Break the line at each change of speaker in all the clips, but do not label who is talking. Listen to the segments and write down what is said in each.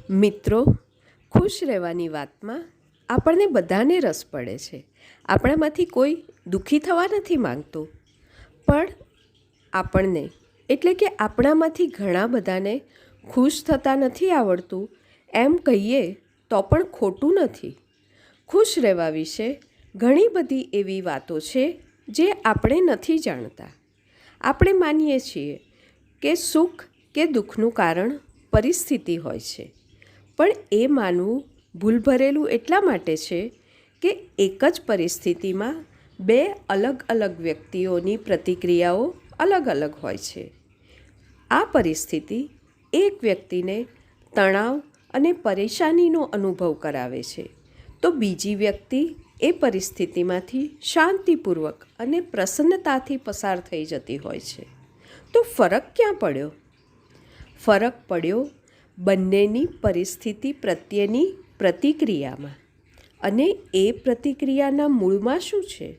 મિત્રો, ખુશ રહેવાની વાતમાં આપણને બધાને રસ પડે છે. આપણામાંથી કોઈ દુઃખી થવા નથી માંગતું, પણ આપણને એટલે કે આપણામાંથી ઘણા બધાને ખુશ થતાં નથી આવડતું એમ કહીએ તો પણ ખોટું નથી. ખુશ રહેવા વિશે ઘણી બધી એવી વાતો છે જે આપણે નથી જાણતા. આપણે માનીએ છીએ કે સુખ કે દુઃખનું કારણ પરિસ્થિતિ હોય છે, પણ એ માનવું ભૂલભરેલું એટલા માટે છે કે એક જ પરિસ્થિતિમાં બે અલગ અલગ વ્યક્તિઓની પ્રતિક્રિયાઓ અલગ અલગ હોય છે. આ પરિસ્થિતિ એક વ્યક્તિને તણાવ અને પરેશાનીનો અનુભવ કરાવે છે, તો બીજી વ્યક્તિ એ પરિસ્થિતિમાંથી શાંતિપૂર્વક અને પ્રસન્નતાથી પસાર થઈ જતી હોય છે. તો ફરક ક્યાં પડ્યો? ફરક પડ્યો બંનેની પરિસ્થિતિ પ્રત્યેની પ્રતિક્રિયામાં. અને એ પ્રતિક્રિયાના મૂળમાં શું છે?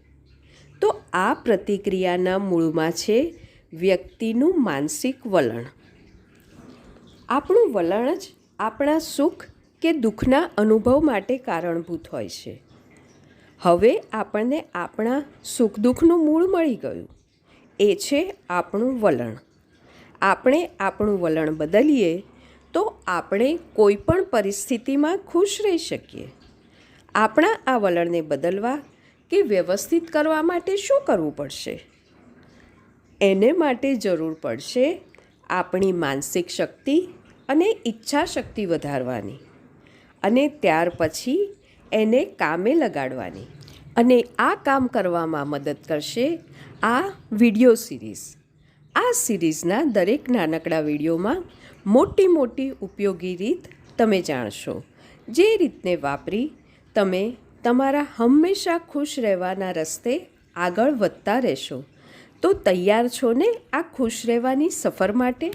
તો આ પ્રતિક્રિયાના મૂળમાં છે વ્યક્તિનું માનસિક વલણ. આપણું વલણ જ આપણા સુખ કે દુઃખના અનુભવ માટે કારણભૂત હોય છે. હવે આપણને આપણા સુખ દુઃખનું મૂળ મળી ગયું. એ છે આપણું વલણ. આપણે આપણું વલણ બદલીએ તો આપણે કોઈ પણ પરિસ્થિતિમાં ખુશ રહી શકીએ. આપણા આ વલણને બદલવા કે વ્યવસ્થિત કરવા માટે શું કરવું પડશે? એને માટે જરૂર પડશે આપણી માનસિક શક્તિ અને ઈચ્છા શક્તિ વધારવાની, અને ત્યાર પછી એને કામે લગાડવાની. અને આ કામ કરવામાં મદદ કરશે આ વિડીયો સિરીઝ. આ સિરીઝના દરેક નાનકડા વિડીયોમાં મોટી મોટી ઉપયોગી રીત તમે જાણશો, જે રીતને વાપરી તમે તમારા હંમેશા ખુશ રહેવાના રસ્તે આગળ વધતા રહેશો. તો તૈયાર છો ને આ ખુશ રહેવાની સફર માટે?